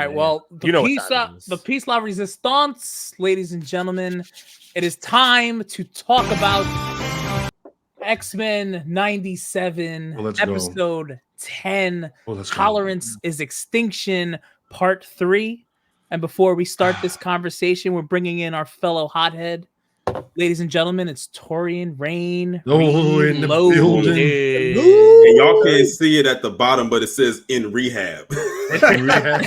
All right, well, You know what time it is. the Peace La Resistance, ladies and gentlemen, it is time to talk about X-Men 97, episode 10, Tolerance is Extinction, part 3. And before we start this conversation, we're bringing in our fellow hothead. Ladies and gentlemen, it's Taurean Rain. in the building. And y'all can't see it at the bottom, but it says in rehab. In rehab.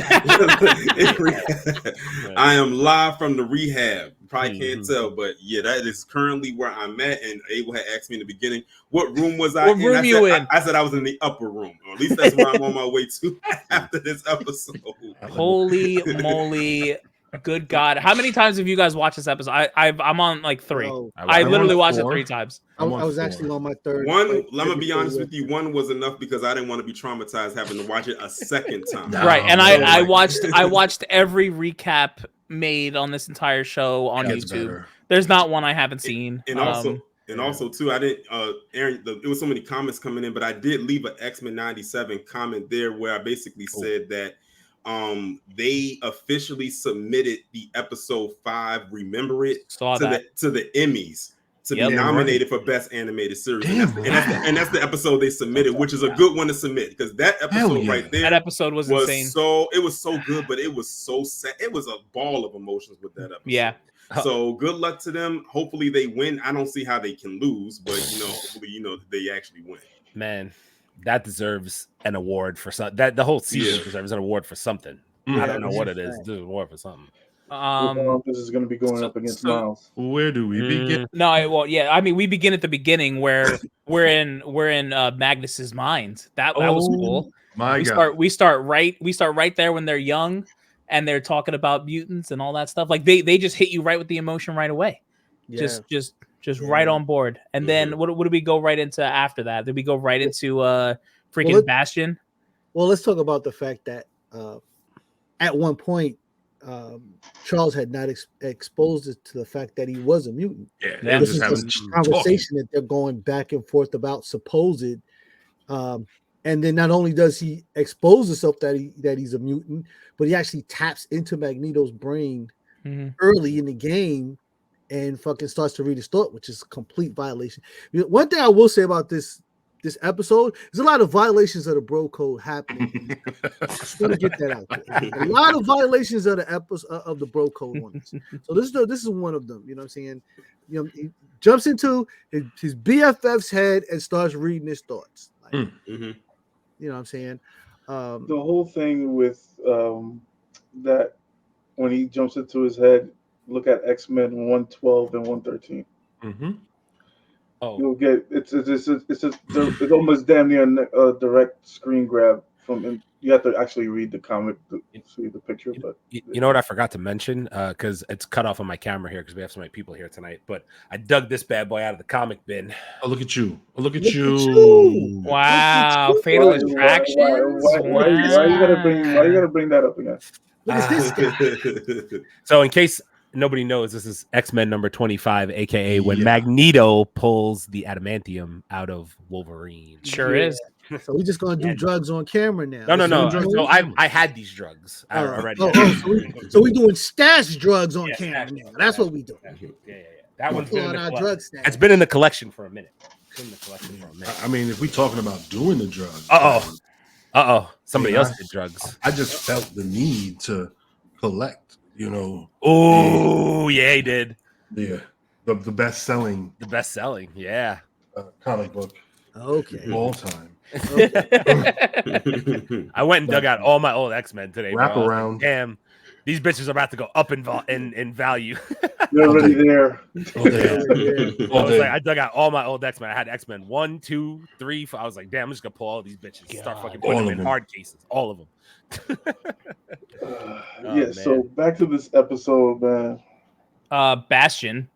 I am live from the rehab. You probably can't tell, but yeah, that is currently where I'm at. And Abel had asked me in the beginning, what room was I in? What room you in? I said I was in the upper room. Or at least that's where I'm on my way to after this episode. Holy moly. Good God. How many times have you guys watched this episode? I'm on like 3. I literally watched it 3 times. I was actually on my 3rd. One, let me be honest with you. One was enough because I didn't want to be traumatized having to watch it a second time. Right. And I watched every recap made on this entire show on YouTube. Better. There's not one I haven't seen. And also too, I didn't Aaron, there was so many comments coming in, but I did leave an X-Men 97 comment there where I basically said that they officially submitted the episode 5 Remember It to the Emmys to be nominated for Best Animated Series. And that's the episode they submitted, which is a good one to submit because that episode right there, that episode was insane. It was so good, but it was so sad. It was a ball of emotions with that episode. Yeah. So good luck to them. Hopefully they win. I don't see how they can lose, but hopefully they actually win. Man, that deserves an award for something. That the whole season deserves an award for something. I don't know what it is. Do an award for something. This is going to be going up against Miles. Where do we begin? We begin at the beginning where we're in Magnus's mind. That was cool. We start right there when they're young and they're talking about mutants and all that stuff. Like they just hit you right with the emotion right away. Yeah. Just right on board. And then what do we go right into after that? Did we go right into Bastion? Well, let's talk about the fact that at one point Charles had not exposed it to the fact that he was a mutant. Yeah, this is a conversation that they're going back and forth about supposed. And then not only does he expose himself that he's a mutant, but he actually taps into Magneto's brain early in the game and fucking starts to read his thought, which is a complete violation. One thing I will say about this episode, there's a lot of violations of the bro code happening. Just want to get that out there. A lot of violations of the bro code on this. So this is one of them. You know what I'm saying? He jumps into his BFF's head and starts reading his thoughts. Like, you know what I'm saying? The whole thing with that when he jumps into his head, look at X-Men 112 and 113. You'll get it's almost damn near a direct screen grab from him. You have to actually read the comic to see the picture. But you know what I forgot to mention because it's cut off on my camera here because we have so many people here tonight. But I dug this bad boy out of the comic bin. Oh, look at you! Look at you! Wow, Fatal Attractions. Why you gotta bring that up again? What is this? So in case nobody knows, this is X-Men number 25, aka when Magneto pulls the adamantium out of Wolverine. Sure is. So we're just gonna do drugs on camera now. No. So I had these drugs already. So we're doing stash drugs on camera now. That's what we do. Yeah. That one's been in the drug stash. It's been in the collection for a minute. I mean, if we're talking about doing the drugs. Somebody else did drugs. I just felt the need to collect. Oh, yeah, he did. Yeah, the best selling. Yeah. Comic book. Okay. All time. I went and dug out all my old X-Men today. Wrap around. Damn, these bitches are about to go up in value. They're already there. I dug out all my old X-Men. I had X-Men 1, 2, 3, 4. I was like, damn, I'm just gonna pull all these bitches. Start fucking putting them in hard cases. All of them. So back to this episode, man. Bastion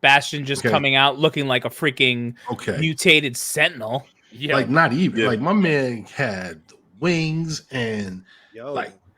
just coming out looking like a freaking mutated Sentinel. Like not even like my man had wings and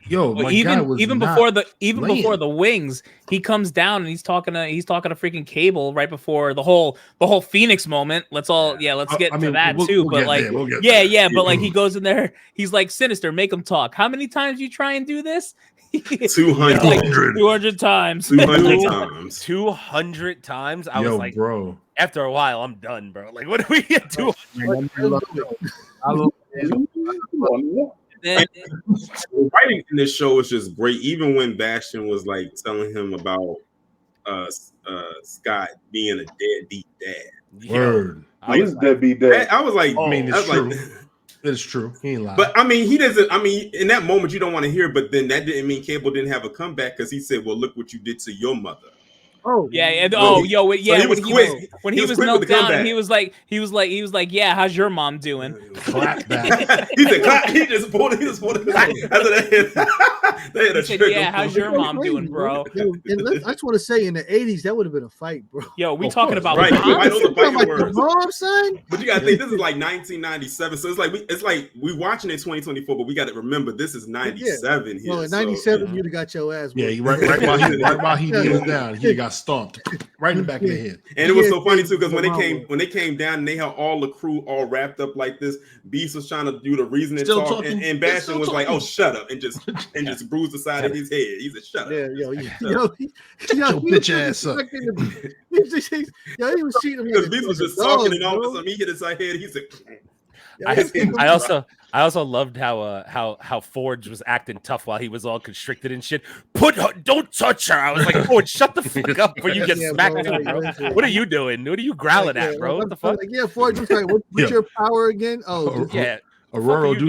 even before the wings, he comes down and he's talking to freaking Cable right before the whole Phoenix moment. Let's get into that too. But like, but like he goes in there, he's like, Sinister, make him talk. How many times you try and do this? 200 times. 200 times. 200 times. I was like, bro. After a while, I'm done, bro. Like, what do we get to? Writing in this show was just great. Even when Bastion was like telling him about Scott being a deadbeat dad. Word. He's deadbeat dad. I was like, it's true. It's true. He ain't lying. But I mean, he doesn't. I mean, in that moment, you don't want to hear. But then that didn't mean Cable didn't have a comeback because he said, "Well, look what you did to your mother." Oh yeah, and when he was knocked down, and he was like, yeah, how's your mom doing? Clap back. He said, clap. He just pulled it. They had a said, yeah, how's your mom doing, bro? And I just want to say, in the 80s, that would have been a fight, bro. Yo, we talking about right? Mom, son. But you gotta think this is like 1997, so it's like we watching in 2024, but we got to remember this is 97 here. Well, in 97, you'd have got your ass. Yeah, right while he kneeled down, he got stomped right in the back of the head. And it was so funny too because when they came down and they had all the crew all wrapped up like this, Beast was trying to do the reasoning talk, and Bastion was like, "Oh, shut up," and just bruised the side of his head. He said, "Shut up." Yo, bitch ass up. He was cheating because Beast was just talking and all of a sudden he hit his head. He said. I also loved how Forge was acting tough while he was all constricted and shit. Don't touch her. I was like, Forge, shut the fuck up before you get smacked. Bro. What are you doing? What are you growling at, bro? What the fuck? Forge was like, what's your power again? Oh, yeah. Aurora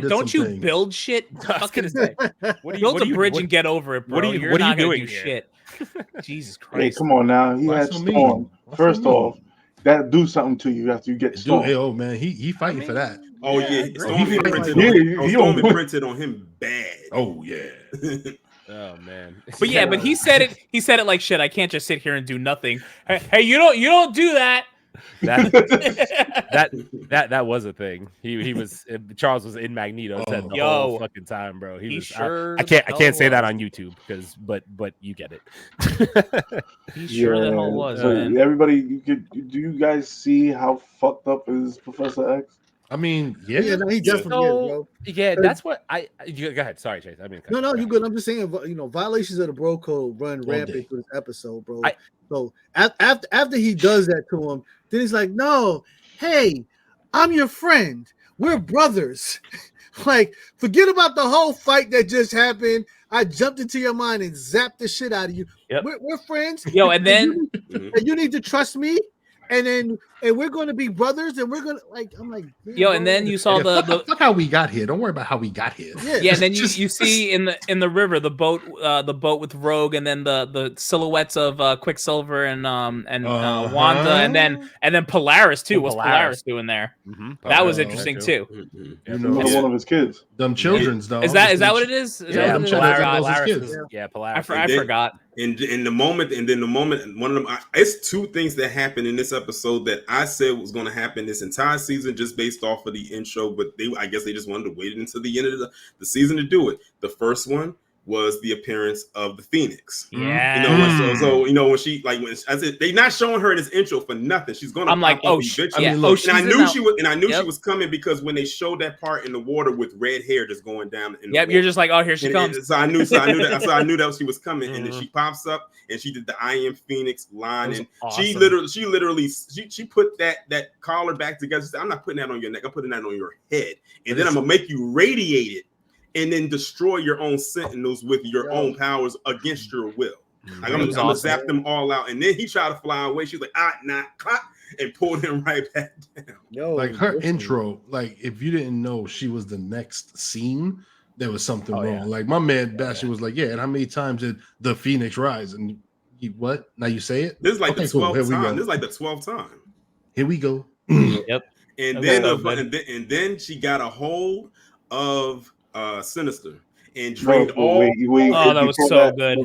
don't you build shit? Build a bridge and get over it, bro. What are you doing? Shit. Jesus Christ! Hey, come on now. He had Storm. First off, that do something to you after you get Storm. Hey, oh man, he fighting for that. Oh yeah, Storm imprinted on him bad. Oh yeah. Oh man. But yeah, but he said it. He said it like shit. I can't just sit here and do nothing. Hey, you don't do that. That was a thing. He was Charles was in Magneto the whole fucking time, bro. He was sure I can't say that on YouTube but you get it. He sure the hell was. So man. Everybody, do you guys see how fucked up is Professor X? I mean, yeah, he definitely is, bro. Yeah, that's what I. Go ahead. Sorry, Chase. I mean, no, you good. I'm just saying, violations of the bro code run rampant through this episode, bro. So after he does that to him, then he's like, "No, hey, I'm your friend. We're brothers. Like, forget about the whole fight that just happened. I jumped into your mind and zapped the shit out of you. Yep. We're friends. Yo, and then you need to trust me." And we're going to be brothers, and we're going to I'm like, yo, and then you saw fuck how we got here. Don't worry about how we got here. Yeah, and then you see in the river the boat with Rogue, and then the silhouettes of Quicksilver and Wanda, and then Polaris too. What's Polaris doing there? Mm-hmm. That was interesting too. One of his kids. Them children's though. Is that what it is? Polaris. Yeah, Polaris. I forgot. And in the moment, one of them. It's two things that happened in this episode that I said was going to happen this entire season, just based off of the intro. But I guess they just wanted to wait until the end of the season to do it. The first one was the appearance of the Phoenix. Yeah. So when she when I said they not showing her in this intro for nothing. She's gonna. I'm like, oh shit. Yeah. I knew she was coming because when they showed that part in the water with red hair just going down. You're just like, oh, here she comes. So I knew that. So I knew that she was coming, and then she pops up and she did the I Am Phoenix line, and awesome. she literally put that collar back together. She said, I'm not putting that on your neck. I'm putting that on your head, and then I'm gonna make you radiate it. And then destroy your own sentinels with your own powers against your will. Like, I'm gonna zap them all out. And then he tried to fly away. She's like, and pulled him right back down. Like her intro, like if you didn't know she was the next scene, there was something wrong. Yeah. Like my man Bastion was like, and how many times did the Phoenix rise? And what? Now you say it? This is like the 12th time. This is like the 12th time. Here we go. Yep. And then she got a hold of Sinister and drained all. That was so good.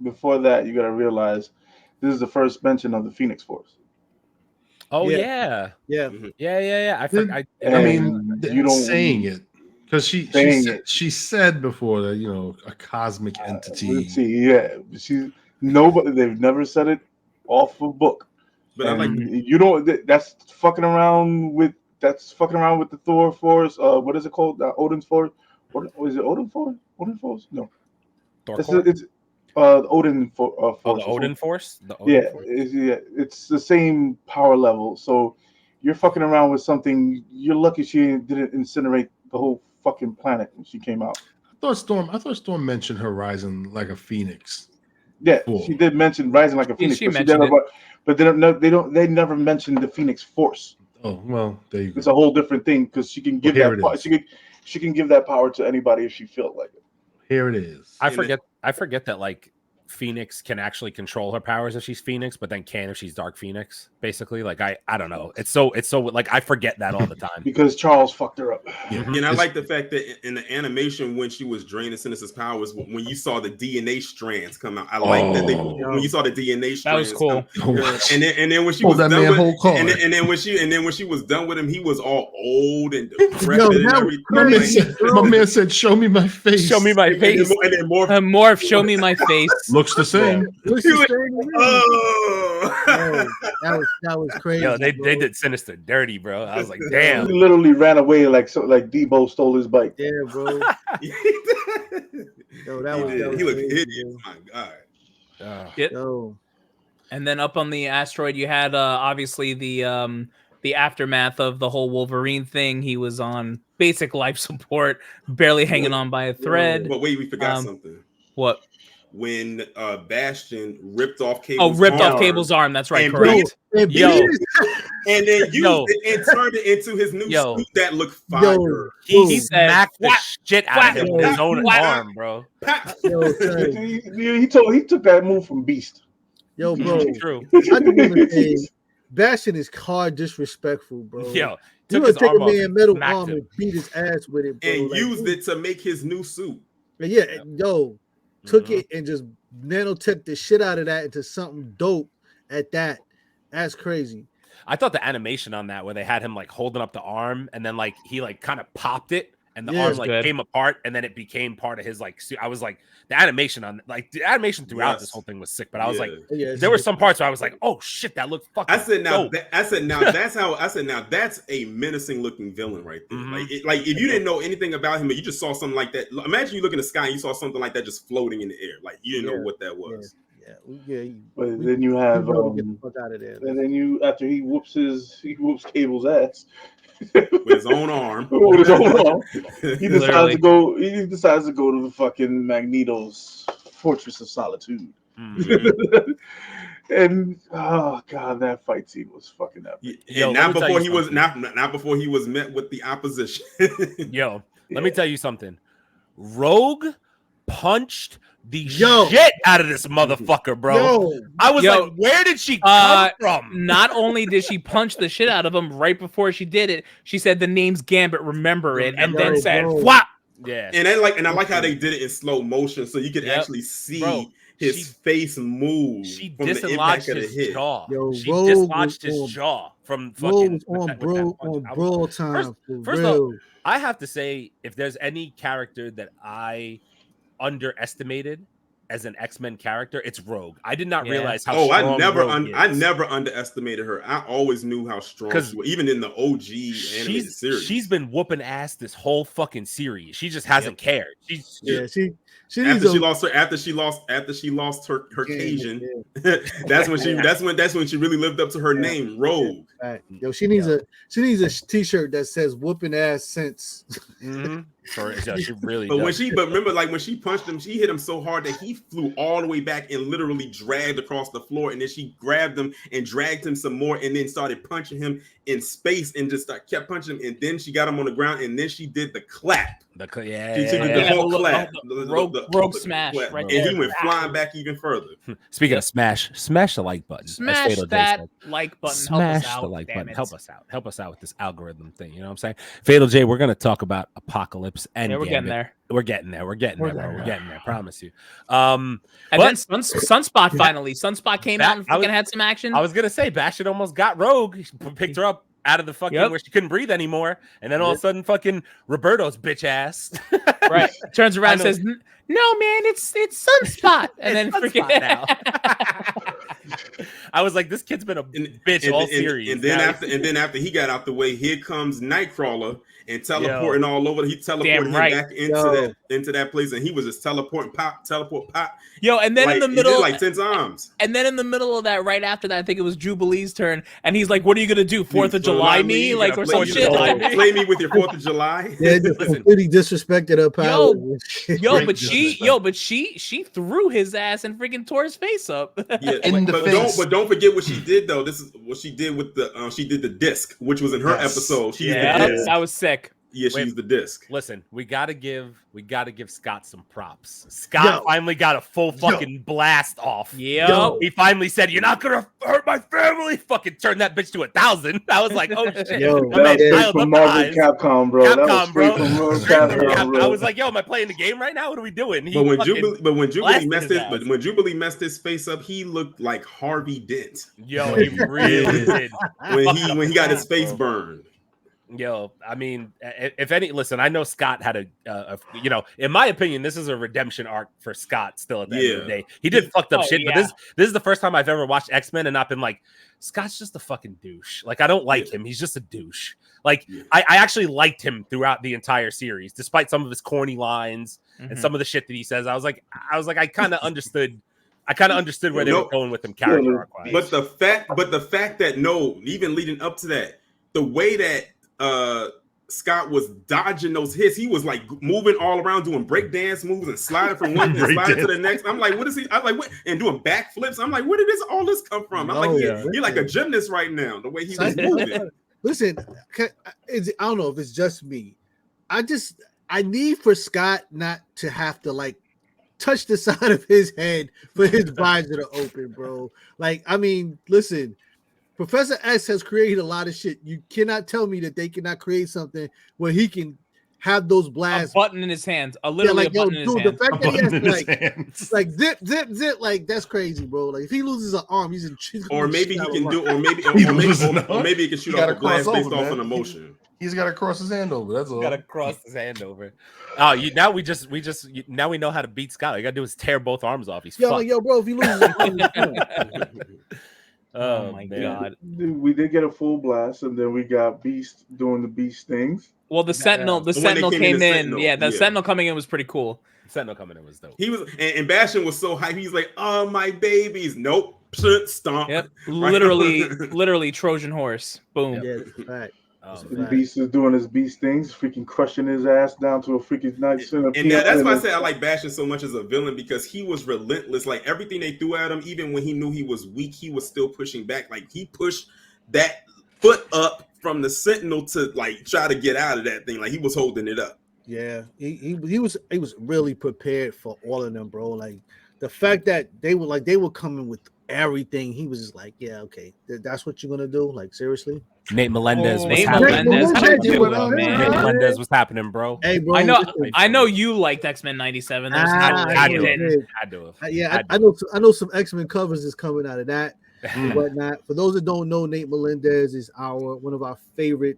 Before that, you gotta realize this is the first mention of the Phoenix Force. Oh yeah. I mean, you don't saying it because she said before that a cosmic entity. They've never said it off of book. But that's fucking around with. That's fucking around with the Thor Force. What is it called? Odin's Force. What is it? Odin Force? Odin Force? No. Thor It's Odin Force. Oh, the Odin Force? It's the same power level. So you're fucking around with something. You're lucky she didn't incinerate the whole fucking planet when she came out. I thought Storm mentioned her rising like a phoenix. Yeah, she did mention rising like a phoenix. But they never mentioned the Phoenix Force. Oh well, there you go. It's a whole different thing because she can give she can give that power to anybody if she feels like it. Here it is. I forget that like Phoenix can actually control her powers if she's Phoenix, but then can if she's Dark Phoenix. Basically, like I don't know. It's so like I forget that all the time because Charles fucked her up. Yeah. And I like the fact that in the animation when she was draining Sinister's powers, when you saw the DNA strands come out, I like that when you saw the DNA strands. That was cool. And then when she was done with and then when she was done with him, he was all old and decrepit and everything. My man said, "Show me my face. Show me my face." And then Morph, show me my face. Looks the same. That was crazy. Yo, they did Sinister dirty, bro. I was like, damn. He literally ran away like Debo stole his bike. Yeah, bro. Yo, he looked hideous. My God. Yo. And then up on the asteroid, you had obviously the aftermath of the whole Wolverine thing. He was on basic life support, barely hanging on by a thread. But wait, we forgot something. What? When Bastion ripped off Cable's Cable's arm. That's right, correct. And then used it and turned it into his new suit that looked fire. He smacked the shit out of him with his own arm, bro. He took that move from Beast. Yo, bro. True. I just want to say, Bastion is hard disrespectful, bro. Yo, you gonna take a man metal arm and beat his ass with it, bro. And used it to make his new suit. Yeah, yo. Took it and just nanotech the shit out of that into something dope at that. That's crazy. I thought the animation on that where they had him like holding up the arm and then like he like kind of popped it and the arm like came apart and then it became part of his like suit. I was like the animation throughout this whole thing was sick, but I was like there were some parts where I was like, oh shit, that looked fucking dope. That's a menacing looking villain right there. Like if you didn't know anything about him but you just saw something like that. Imagine you look in the sky and you saw something like that just floating in the air. Like you didn't know what that was. But then you have get the fuck out of there. And then after he whoops Cable's ass with his own arm. He decides to go to the fucking Magneto's Fortress of Solitude. And oh god, that fight scene was fucking epic. And not before he was met with the opposition. Yo, let me tell you something. Rogue punched the shit out of this motherfucker, bro. I was like, where did she come from? Not only did she punch the shit out of him right before she did it, she said the name's Gambit, remember it, and then said, "Whap." Yeah. And I like how they did it in slow motion so you could actually see his face move. She from dislodged the his hit. jaw. She dislodged his jaw from fucking on bro time. First of all, I have to say, if there's any character that I underestimated as an X-Men character, it's Rogue. I did not realize how strong I never underestimated her. I always knew how strong she was, even in the OG animated series. She's been whooping ass this whole fucking series. She just hasn't cared. After she lost her Cajun, that's when she really lived up to her name, Rogue. Right. Yo, she needs a t-shirt that says "whooping ass since." She really. But remember, like when she punched him, she hit him so hard that he flew all the way back and literally dragged across the floor. And then she grabbed him and dragged him some more, and then started punching him in space and just kept punching him. And then she got him on the ground, and then she did the clap. She did the whole clap, Rogue smash, right there. And he went flying back even further. Speaking of smash the like button. Smash that like button. Smash the like button. Help us out. Help us out with this algorithm thing. You know what I'm saying? Fatal J, we're going to talk about Apocalypse and we're getting there. We're getting there. We're getting there. Promise you. And then Sunspot finally. Sunspot came out and fucking had some action. I was going to say, Bastion almost got Rogue. He picked her up out of the fucking where she couldn't breathe anymore, and then all of a sudden fucking Roberto's bitch ass turns around and says, "No man, it's Sunspot," and then freaking now. I was like, this kid's been a bitch all series. And then after he got out the way, here comes Nightcrawler and teleporting all over. He teleported him back into that place, and he was just teleport, pop. Yo, and then in the middle, like 10 times. And then in the middle of that, right after that, I think it was Jubilee's turn, and he's like, "What are you gonna do? 4th of July me? Like or some shit? Play me with your 4th of July?" Yeah, just completely disrespected her power. But she threw his ass and freaking tore his face up. Yeah, but don't forget what she did though. This is what she did with the she did the disc, which was in her episode. That was sick. Yeah, she used the disc. Listen, we gotta give Scott some props. Scott finally got a full fucking blast off. Yeah, he finally said, "You're not gonna hurt my family." Fucking turned that bitch to 1,000. I was like, "Oh shit!" That was from Marvel Capcom, bro. I was like, "Yo, am I playing the game right now? What are we doing?" But when Jubilee messed his face up, he looked like Harvey Dent. Yo, he really did. When he got his face burned. Yo, I mean, listen, I know Scott had in my opinion, this is a redemption arc for Scott still at the end of the day. He did fucked up shit, but this is the first time I've ever watched X-Men and not been like, Scott's just a fucking douche. Like, I don't like him. He's just a douche. Like, I actually liked him throughout the entire series, despite some of his corny lines and some of the shit that he says. I was like, I kind of understood. Where they were going with him character arc-wise. But the fact that even leading up to that, the way that Scott was dodging those hits, he was like moving all around, doing breakdance moves and sliding from one and sliding to the next. I'm like, what is he? I was like, what? And doing backflips. I'm like, where did all this come from? I'm like, you're like a gymnast right now. The way he was moving. Listen, I don't know if it's just me. I need for Scott not to have to like touch the side of his head for his visor to open, bro. Like, I mean, listen. Professor X has created a lot of shit. You cannot tell me that they cannot create something where he can have those blasts. A button in his hands. Literally a button in his hands. The fact that he has like zip, like that's crazy, bro. Like if he loses an arm, he's or maybe he can do, or maybe he can shoot off a blast based off an emotion. He's got to cross his hand over. That's all. Got to cross his hand over. Oh, now we know how to beat Scott. All you got to do is tear both arms off. He's fucked. Like, bro, if he loses. Oh my god! We did get a full blast, and then we got Beast doing the Beast things. Well, the Sentinel came in. Sentinel coming in was pretty cool. Sentinel coming in was dope. He was, and Bastion was so hyped. He's like, "Oh my babies!" Nope, stomp. Yep, literally Trojan horse. Boom. Yeah, right. Beast is doing his Beast things, freaking crushing his ass down to a freaking nice. And that's why I say I like Bastion so much as a villain, because he was relentless. Like everything they threw at him, even when he knew he was weak, he was still pushing back. Like he pushed that foot up from the Sentinel to like try to get out of that thing. Like he was holding it up. Yeah, he was really prepared for all of them, bro. Like the fact that they were coming with everything, he was just like, yeah, okay, that's what you're gonna do. Like seriously. Nate Melendez, Nate Melendez was happening, bro. Hey, bro, I know you liked X-Men 97. I do. I know some X-Men covers is coming out of that and whatnot. For those that don't know, Nate Melendez is one of our favorite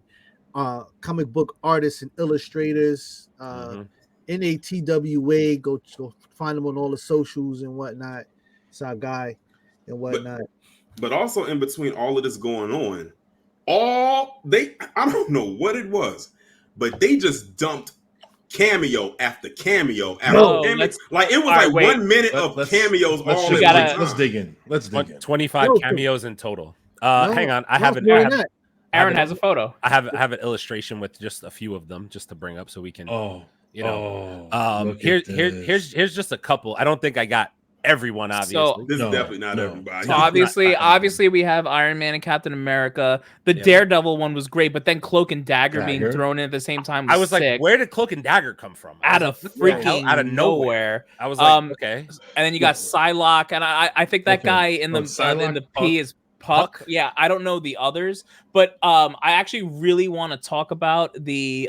comic book artists and illustrators. NATWA, go find him on all the socials and whatnot. It's our guy and whatnot. But also in between all of this going on, I don't know what it was, but they just dumped cameo after cameo after like it was like 1 minute of cameos. Let's dig in. 25 cameos in total. Hang on, Aaron has a photo. I have an illustration with just a few of them just to bring up so we can. Here's just a couple. I don't think I got everyone, obviously. So, this is definitely not everybody. So obviously we have Iron Man and Captain America. The Daredevil one was great, but then Cloak and Dagger being thrown in at the same time was sick. Like, where did Cloak and Dagger come from? Out of nowhere. I was like, okay. And then you got Psylocke, and I think that guy in the P is Puck. Yeah, I don't know the others, but I actually really want to talk about the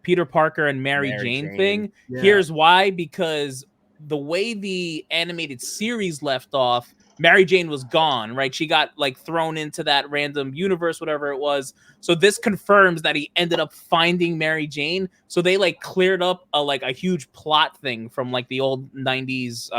Peter Parker and Mary Jane thing. Yeah. Here's why: because the way the animated series left off, Mary Jane was gone, right? She got like thrown into that random universe, whatever it was. So this confirms that he ended up finding Mary Jane. So they like cleared up a huge plot thing from like the old 90s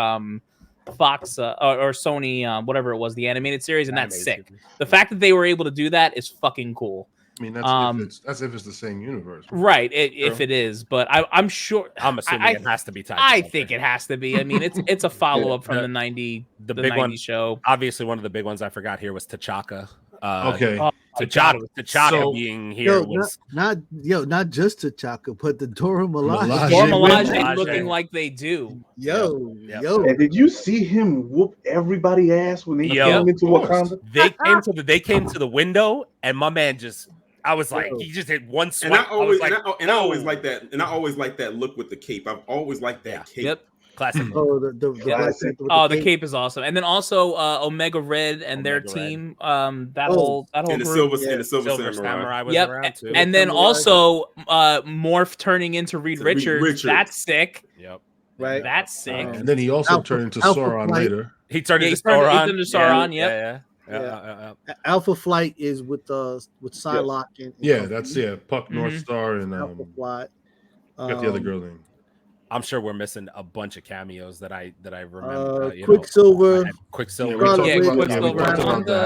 Fox or Sony, whatever it was, the animated series, and that's sick. The fact that they were able to do that is fucking cool. I mean, that's if it's the same universe, right? If it is, but I'm sure. I'm assuming it has to be tied. I think it has to be. I mean, it's a follow up from the big 90 one show. Obviously, one of the big ones I forgot here was T'Chaka. Okay, T'Chaka being here was not just T'Chaka, but the Dora Milaje. Dora Milaje looking like they do. Yo. And did you see him whoop everybody ass when they came into Wakanda? They came to the window, and my man just. I was like, he just hit one swipe. And I always like that. And I always like that look with the cape. I've always liked that cape. Yep. Classic. The cape is awesome. And then also Omega Red and their team. That whole and the Silver Samurai was around too. And then also Morph turning into Reed Richards. That's sick. Yep. Right. That's sick. And then he also turned into Sauron later. He turned into Sauron. Yep. Alpha Flight is with Psylocke. That's Puck, North Star, and Alpha Flight. Got the other girl name. I'm sure we're missing a bunch of cameos that I remember. Quicksilver. Quicksilver.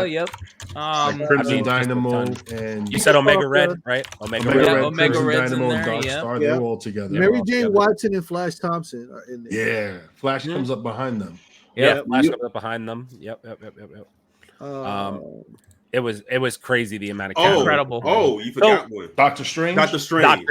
Yep. Crimson Dynamo, and you said Omega Red, right? Omega Red, Omega Red's Dynamo, in there. Dark Star. They're all together. Mary Jane Watson and Flash Thompson are in there. Yeah, Flash comes up behind them. Yeah, Flash comes up behind them. Yep. It was crazy the amount of incredible. Oh, you forgot one. Doctor Strange. Doctor Strange.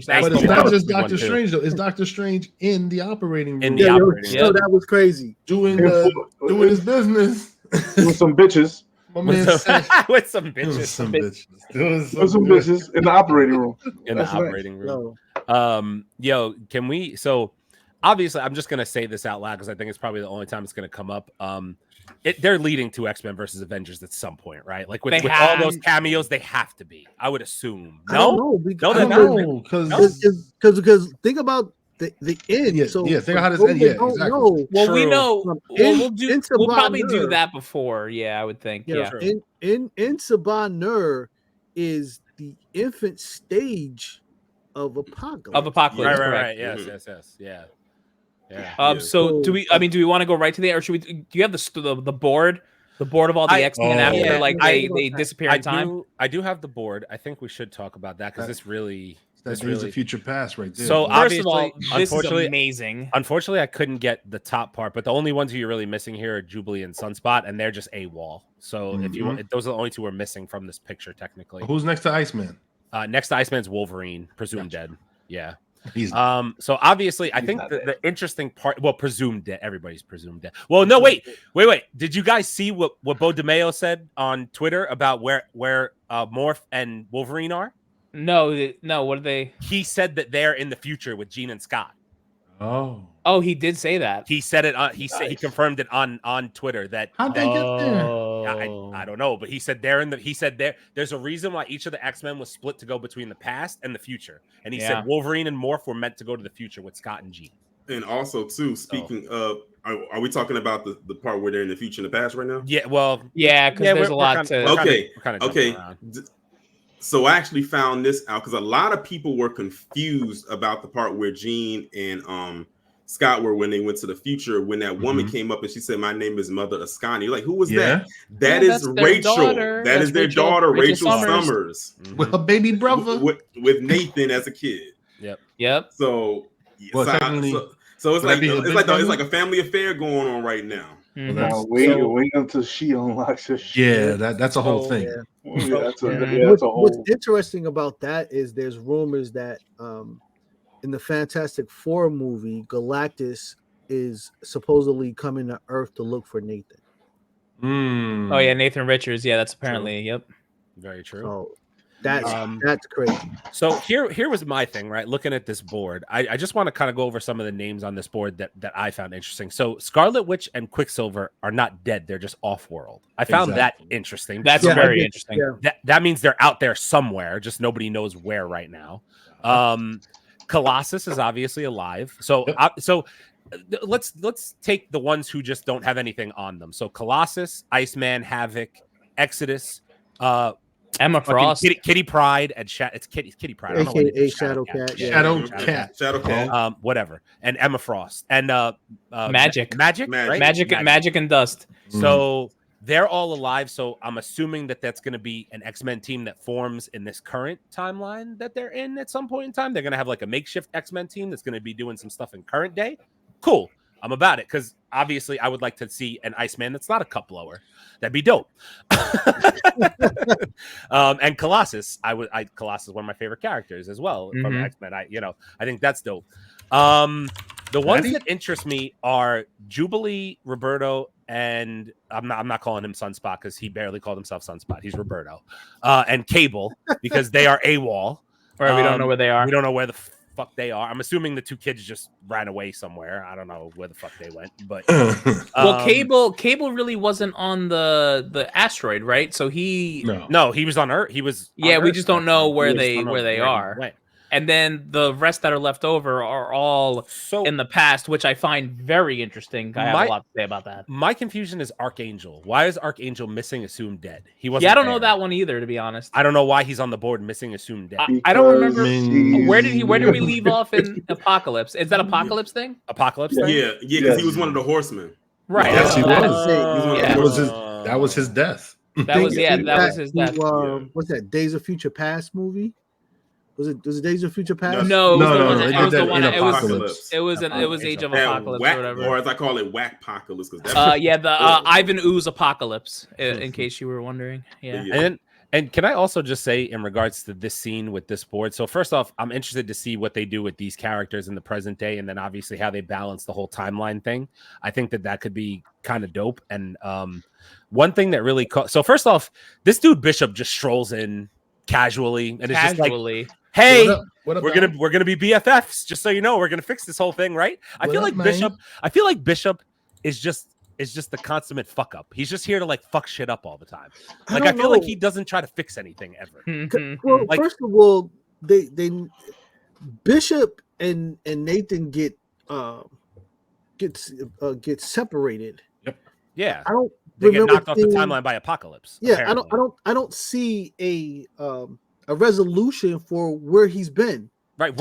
But it's not just Doctor Strange though. It's Doctor Strange in the operating room. That was crazy. Doing his business with some bitches. My man with some bitches. With some bitches in the operating room. Yo, can we? So obviously, I'm just gonna say this out loud because I think it's probably the only time it's gonna come up. They're leading to X-Men versus Avengers at some point, right? Like with all those cameos, they have to be. I would assume. No, because think about the end. Yeah, so think how does end. Yeah, exactly. Well, we know. We'll probably do that before. Yeah, I would think. Yeah. In Saban Nur is the infant stage of Apocalypse. Right. Yes. Yeah. Yeah. So do we want to go right to the, or should we? Do you have the board? The board of all the X-Men after they disappear in time. I do have the board. I think we should talk about that because this really. That's really future past right there. So first of all, this is amazing. Unfortunately, I couldn't get the top part, but the only ones you're really missing here are Jubilee and Sunspot, and they're just AWOL. So if you want, those are the only two we're missing from this picture, technically. Who's next to Iceman? Next to Iceman's Wolverine, presumed dead. Yeah. So obviously, I think the interesting part, presumed dead. Everybody's presumed dead. Well, no, wait. Did you guys see what Bo DeMeo said on Twitter about where Morph and Wolverine are? No. What are they? He said that they're in the future with Jean and Scott. Oh, he did say that. He said it. He confirmed it on Twitter. How'd they get there? I don't know, but he said they're in the. He said there's a reason why each of the X-Men was split to go between the past and the future, and he said Wolverine and Morph were meant to go to the future with Scott and Jean. And also, too, speaking of, are we talking about the part where they're in the future and the past right now? Yeah. Well. Yeah, because there's a lot to. Okay. So I actually found this out because a lot of people were confused about the part where Jean and Scott were when they went to the future, when that woman came up and she said, "My name is Mother Ascani." Like, who was that? That is Rachel. That is their daughter, Rachel Summers. With her baby brother. With Nathan as a kid. Yep. So it's like a family affair going on right now. Wait until she unlocks her shit. Yeah, that's a whole thing. What's interesting about that is there's rumors that in the Fantastic Four movie, Galactus is supposedly coming to Earth to look for Nathan. Oh yeah, Nathan Richards. Yeah, that's apparently yep. Very true. So that's crazy. So here was my thing, right? Looking at this board, I just want to kind of go over some of the names on this board that I found interesting. So Scarlet Witch and Quicksilver are not dead; they're just off-world. I found that interesting. That's very interesting. Yeah. That means they're out there somewhere, just nobody knows where right now. Colossus is obviously alive. So let's take the ones who just don't have anything on them. So Colossus, Iceman, Havoc, Exodus, Emma Frost, Kitty Pryde, and it's Kitty Pryde. I don't know what it is. Shadowcat. Whatever. And Emma Frost and Magic, right? Magic and Dust. So they're all alive. So I'm assuming that that's going to be an X-Men team that forms in this current timeline that they're in at some point in time. They're going to have like a makeshift X-Men team that's going to be doing some stuff in current day. Cool. I'm about it because obviously I would like to see an Iceman that's not a cup blower. That'd be dope. And Colossus, Colossus is one of my favorite characters as well from X-Men. I think that's dope. The ones that interest me are Jubilee, Roberto, and I'm not calling him Sunspot because he barely called himself Sunspot. He's Roberto, and Cable because they are AWOL. Or we don't know where they are. We don't know where the fuck they are. I'm assuming the two kids just ran away somewhere. I don't know where the fuck they went, but well, Cable really wasn't on the asteroid, right? So he was on Earth. He was we Earth. just don't know where they are. Right. And then the rest that are left over are all in the past, which I find very interesting. I have a lot to say about that. My confusion is Archangel. Why is Archangel missing, assumed dead? He wasn't. Yeah, I don't know that one either, to be honest. I don't know why he's on the board missing, assumed dead. I don't remember where did we leave off in Apocalypse? Is that Apocalypse thing? Apocalypse thing? Yeah, because he was one of the horsemen. Right. Yes, he was. Yeah. That was his death. That was his death. What's that? Days of Future Past movie? Was it Days of Future Past? No, it was Age of Apocalypse whack, or whatever. Or as I call it, Whack-pocalypse. Ivan Ooze Apocalypse, in case you were wondering. Yeah. And can I also just say in regards to this scene with this board? So first off, I'm interested to see what they do with these characters in the present day, and then obviously how they balance the whole timeline thing. I think that could be kind of dope. And one thing that really so first off, this dude Bishop just strolls in casually and it's just like, hey, we're gonna be BFFs. Just so you know, we're gonna fix this whole thing, right? I feel like Bishop is just the consummate fuck up. He's just here to like fuck shit up all the time. Like I feel like he doesn't try to fix anything ever. Well, first of all, they Bishop and Nathan get separated. Yep. Yeah. I don't. They get knocked off the timeline by Apocalypse. Yeah, apparently. I don't see a resolution for where he's been. Right,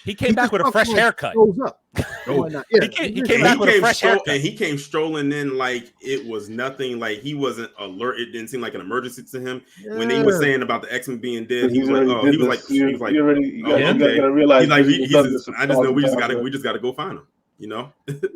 he came back with a fresh haircut. He came back with a fresh haircut, and he came strolling in like it was nothing. Like he wasn't alert. It didn't seem like an emergency to him. Yeah. When they were saying about the X-Men being dead, he was like, you gotta realize. I just know we just gotta go find him. You know,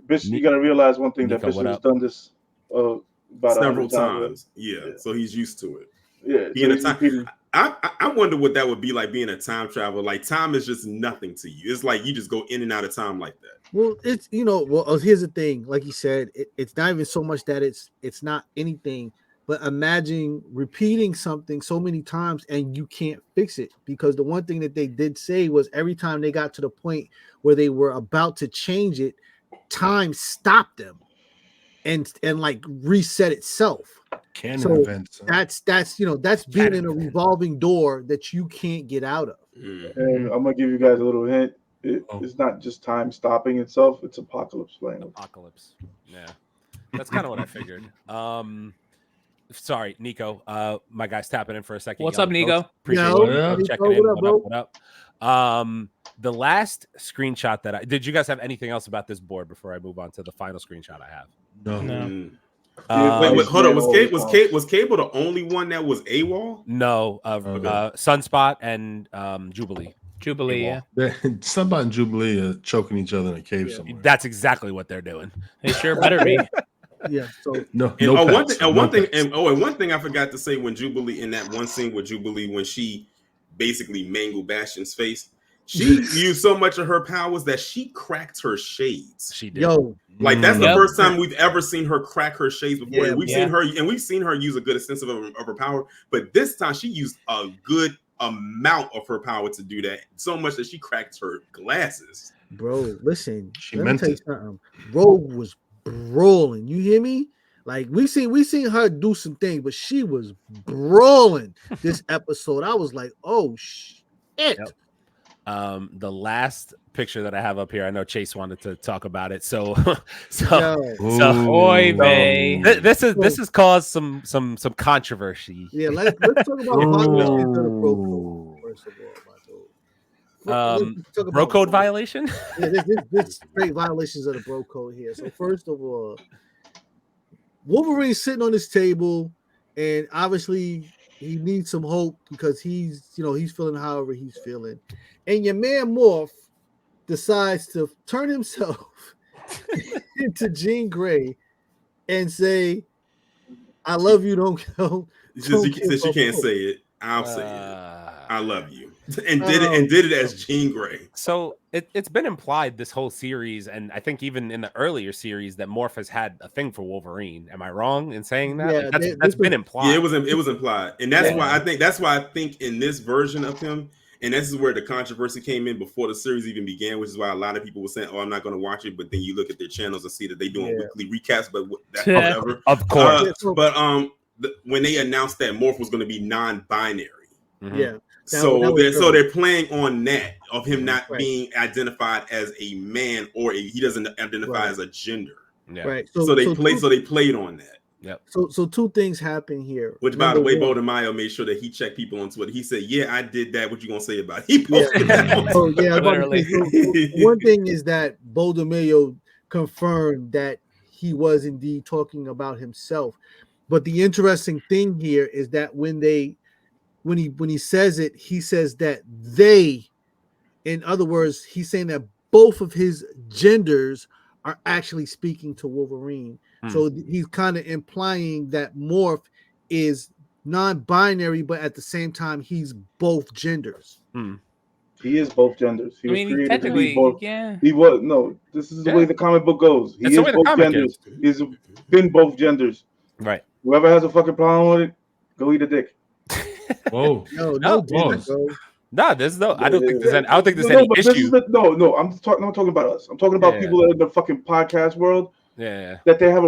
Bishop, you gotta realize one thing that Bishop has done this about several times. Yeah, so he's used to it. Yeah, being a time. I wonder what that would be like being a time traveler. Like time is just nothing to you. It's like you just go in and out of time like that. Well, it's here's the thing. Like you said, it's not even so much that it's not anything, but imagine repeating something so many times and you can't fix it. Because the one thing that they did say was every time they got to the point where they were about to change it, time stopped them and like reset itself. Events. That's being in a revolving door that you can't get out of. And I'm gonna give you guys a little hint. It's not just time stopping itself; it's Apocalypse playing. Apocalypse. Yeah, that's kind of what I figured. Sorry, Nico. My guy's tapping in for a second. What's up, Nico? Appreciate you checking in. What up? The last screenshot did you guys have anything else about this board before I move on to the final screenshot I have? No. Wait, hold on. Was Cable the only one that was AWOL? No, Sunspot and Jubilee. Yeah. Sunspot and Jubilee are choking each other in a cave somewhere. That's exactly what they're doing. They sure better be. Yeah. So one thing I forgot to say when Jubilee in that one scene with Jubilee when she basically mangled Bastion's face. She used so much of her powers that she cracked her shades. She did. Like that's the first time we've ever seen her crack her shades before. Yeah, we've seen her use a good extensive of her power, but this time she used a good amount of her power to do that. So much that she cracked her glasses. Bro, listen, let me tell you something. Rogue was brawling. You hear me? Like we seen her do some things, but she was brawling this episode. I was like, oh shit. Yep. The last picture that I have up here, I know Chase wanted to talk about it. So this has caused some controversy. Yeah, let's talk about violations of the bro code first of all, bro code violation. Yeah, this straight violations of the bro code here. So first of all, Wolverine's sitting on this table, and obviously he needs some hope because he's feeling however he's feeling. And your man Morph decides to turn himself into Jean Grey and say, I love you, don't since you can't say it, I'll say it. I love you. And did it as Jean Grey. So it's been implied this whole series, and I think even in the earlier series, that Morph has had a thing for Wolverine. Am I wrong in saying that? Yeah, that's been implied. Yeah, it was implied, and that's why I think in this version of him, and this is where the controversy came in before the series even began, which is why a lot of people were saying, "Oh, I'm not going to watch it." But then you look at their channels and see that they doing weekly recaps, but whatever. Of course. When they announced that Morph was going to be non-binary, yeah. So they're playing on that of him not being identified as a man or he doesn't identify as a gender. Yeah. Right. So they played on that. Yep. So two things happen here. Which, by the way, Bo DeMaio made sure that he checked people on Twitter. He said, "Yeah, I did that. What you gonna say about it?" He posted that. One thing is that Bo DeMaio confirmed that he was indeed talking about himself. But the interesting thing here is that when he says it, he says that they, in other words, he's saying that both of his genders are actually speaking to Wolverine. So he's kind of implying that Morph is non-binary, but at the same time, he's both genders. He is both genders. He I mean, technically, He was This is the way the comic book goes. He is both genders. He's been both genders. Right. Whoever has a fucking problem with it, go eat a dick. Whoa. No, there's no. I don't think there's any issue. I'm talking about us. I'm talking about people that are in the fucking podcast world. Yeah. That they have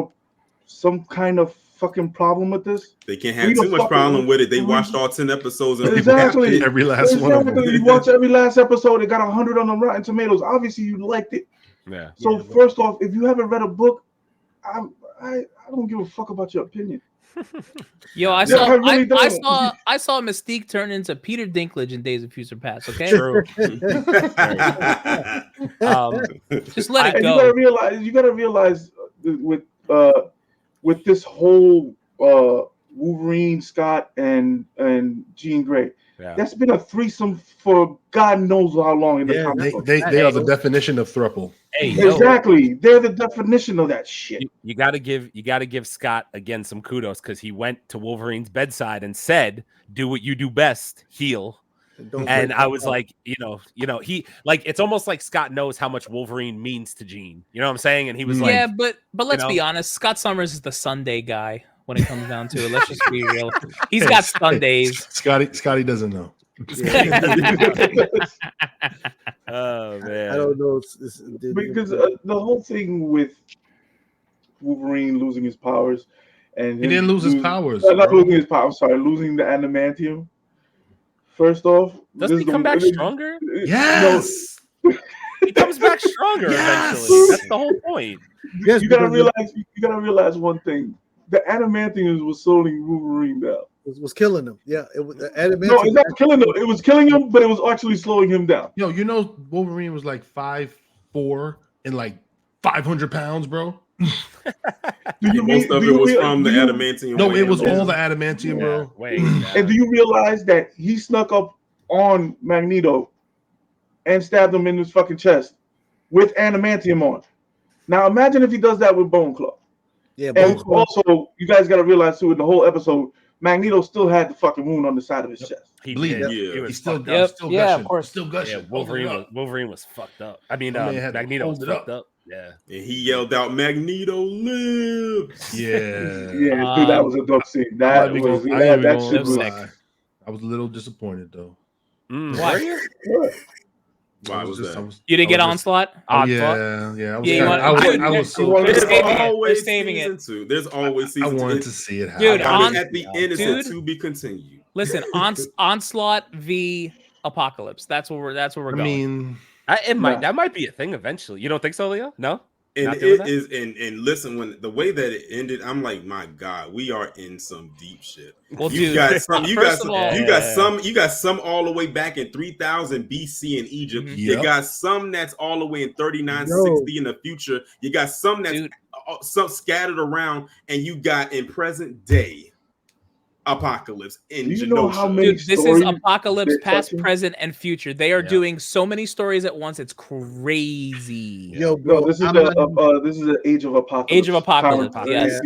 some kind of fucking problem with this. They can't have too much problem with it. They watched all 10 episodes. And exactly. Every last one of them. You watch every last episode. It got 100 on the Rotten Tomatoes. Obviously, you liked it. Yeah. So first off, if you haven't read a book, I don't give a fuck about your opinion. Yo, I saw Mystique turn into Peter Dinklage in Days of Future Past. Okay, true. Just let it go. You gotta realize with this whole Wolverine, Scott, and Jean Grey. Yeah. That's been a threesome for God knows how long in the comic book. They are the definition of throuple. Hey, exactly. They're the definition of that shit. You gotta give Scott again some kudos because he went to Wolverine's bedside and said, "Do what you do best, heal." And I was like, he like it's almost like Scott knows how much Wolverine means to Jean. You know what I'm saying? And he was like, yeah, but let's be honest. Scott Summers is the Sunday guy when it comes down to it. Let's just be real. He's got Sundays. Scotty doesn't know. Oh man, I don't know because the whole thing with Wolverine losing his powers, and he didn't lose his powers. Not losing his powers. Sorry, losing the adamantium. First off, doesn't he come back stronger? Yes, he comes back stronger eventually. That's the whole point. Yes, you gotta realize one thing: the adamantium was slowing Wolverine down. Was killing him. Yeah, it was adamantium. No, it's not killing him. It was killing him, but it was actually slowing him down. Yo, you know Wolverine was like 5'4" and like 500 pounds, bro. Most of it was from the adamantium. No, it was all the adamantium, bro. And do you realize that he snuck up on Magneto and stabbed him in his fucking chest with adamantium on? Now imagine if he does that with Bone Claw. Yeah, and also you guys got to realize too in the whole episode, Magneto still had the fucking wound on the side of his chest. He bleeding. Yeah. He's still gushing. Yeah, of course. Still gushing. Yeah, Wolverine was fucked up. I mean, Magneto was fucked up. Yeah. And he yelled out, "Magneto lives!" Yeah. Yeah, dude, that was a dope scene. That shit was sick. I was a little disappointed though. Why? Why was that? You didn't get Onslaught? Yeah. I was saving it. There's always season 2. I wanted to see it happen. Dude, at the end, it's to be continued. Listen, Onslaught v Apocalypse. That's where we're going. I mean, that might be a thing eventually. You don't think so, Leo? No. And it is, and listen, when the way that it ended, I'm like, my God, we are in some deep shit. Well, you got some all the way back in 3000 BC in Egypt. Mm-hmm. You got some that's all the way in 3960 in the future. You got some that's some scattered around, and you got in present day Apocalypse in you know how many this is Apocalypse past, present, and future. They are doing so many stories at once. It's crazy. Yo, bro, this is the Age of Apocalypse. Age of Apocalypse. Yes.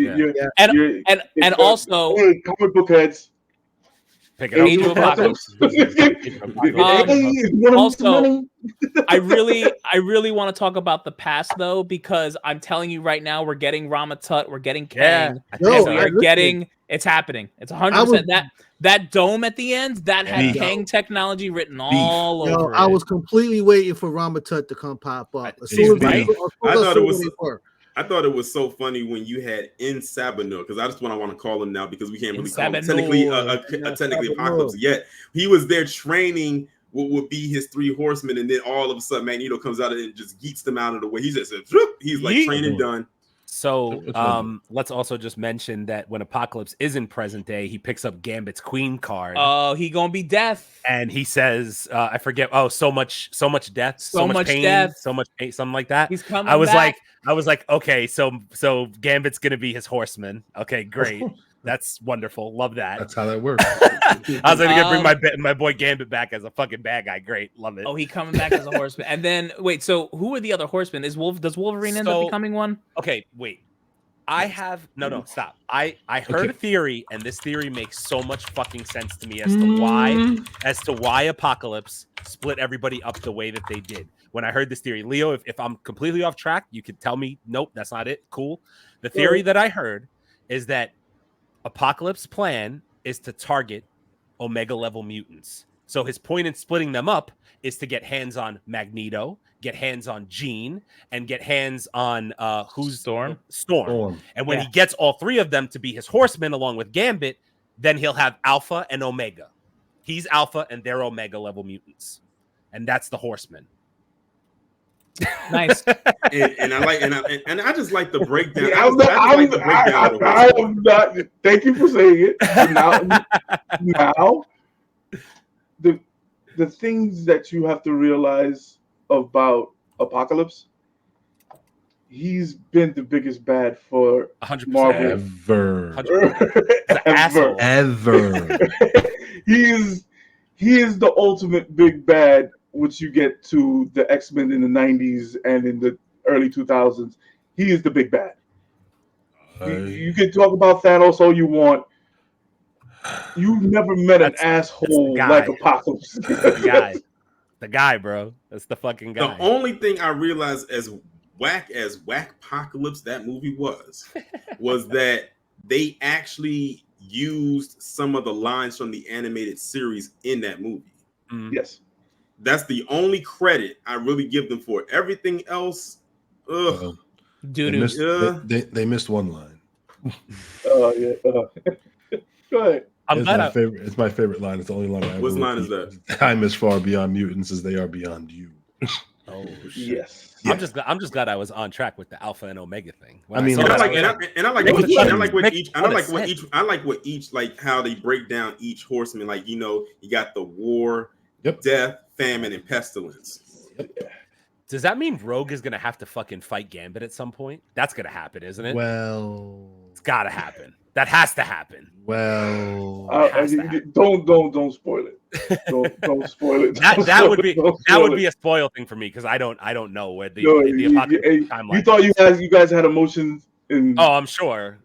And also comic book heads. Age of Apocalypse. Also, I really want to talk about the past though, because I'm telling you right now, we're getting Rama Tut, we're getting Kang, it's happening. It's 100%. That dome at the end that had Kang technology written all over it. I was completely waiting for Rama Tut to come pop up. I thought it was so funny when you had in Sabanur, because that's what I want to call him now, because we can't really call him technically Apocalypse yet. He was there training what would be his 3 horsemen, and then all of a sudden Magneto comes out and just geeks them out of the way. He's like training done. So let's also just mention that when Apocalypse is in present day, he picks up Gambit's Queen card. Oh, he gonna be death. And he says, I forget, so much death, so much pain, death, so much pain, something like that. He's coming I was back. like, okay, so Gambit's gonna be his horseman. Okay, great. That's wonderful. Love that. That's how that works. I was gonna bring my boy Gambit back as a fucking bad guy. Great, love it. Oh, he coming back as a horseman. And then wait, so who are the other horsemen? Does Wolverine end up becoming one? Okay, wait. I have stop. I heard a theory, and this theory makes so much fucking sense to me as to why Apocalypse split everybody up the way that they did. When I heard this theory, Leo, if I'm completely off track, you could tell me, nope, that's not it. Cool. The theory that I heard is that Apocalypse's plan is to target Omega level mutants. So his point in splitting them up is to get hands on Magneto, get hands on Jean, and get hands on who's Storm. And when he gets all 3 of them to be his horsemen along with Gambit, then he'll have Alpha and Omega. He's Alpha and they're Omega level mutants. And that's the horseman. Nice. and I just like the breakdown. I am not. Thank you for saying it. Now, the things that you have to realize about Apocalypse, he's been the biggest bad for 100% Marvel ever. He is the ultimate big bad. Once you get to the X-Men in the 90s and in the early 2000s, he is the big bad. You can talk about Thanos all you want. You've never met an asshole like Apocalypse. The guy, bro. That's the fucking guy. The only thing I realized as whack Apocalypse that movie was that they actually used some of the lines from the animated series in that movie. Mm-hmm. Yes. That's the only credit I really give them for. Everything else, they missed one line. Oh yeah. Go ahead. It's my favorite line. It's the only line I ever. What line is that? Time is far beyond mutants as they are beyond you. Oh shit. Yes. Yeah. I'm just glad I was on track with the Alpha and Omega thing. I mean, I like what each like how they break down each horseman. Like, you know, you got the war, death, famine, and pestilence. Does that mean Rogue is gonna have to fucking fight Gambit at some point? That's gonna happen, isn't it? Well, it's gotta happen. That has to happen. Well, don't spoil it. Don't spoil it. That would be a spoil thing for me because I don't know where the Apocalypse timeline. You thought you guys had emotions in. Oh, I'm sure.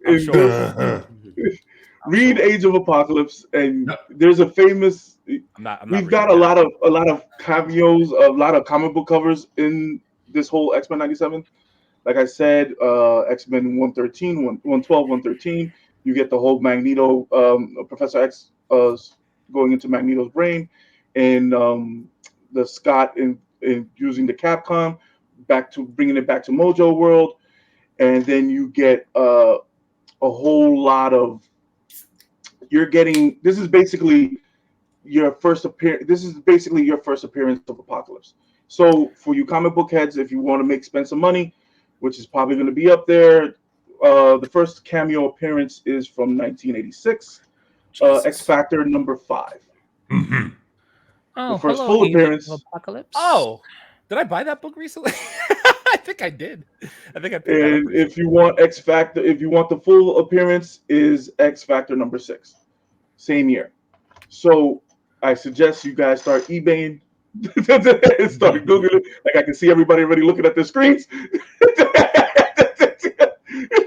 Read Age of Apocalypse, and there's a famous. We've got a lot of cameos, a lot of comic book covers in this whole X-Men 97. Like I said, X-Men 113, 112, 113. You get the whole Magneto, Professor X going into Magneto's brain, and the Scott in using the Capcom bringing it back to Mojo World, and then you get a whole lot of. This is basically your first appearance. This is basically your first appearance of Apocalypse. So for you comic book heads, if you want to spend some money, which is probably going to be up there, the first cameo appearance is from 1986. X Factor number 5. Mm-hmm. The first full appearance. Apocalypse. Oh, did I buy that book recently? I think I did. I think I picked And that up if you want X Factor, if you want the full appearance, is X Factor number 6. Same year. So I suggest you guys start eBaying. Start Googling. Like I can see everybody already looking at their screens.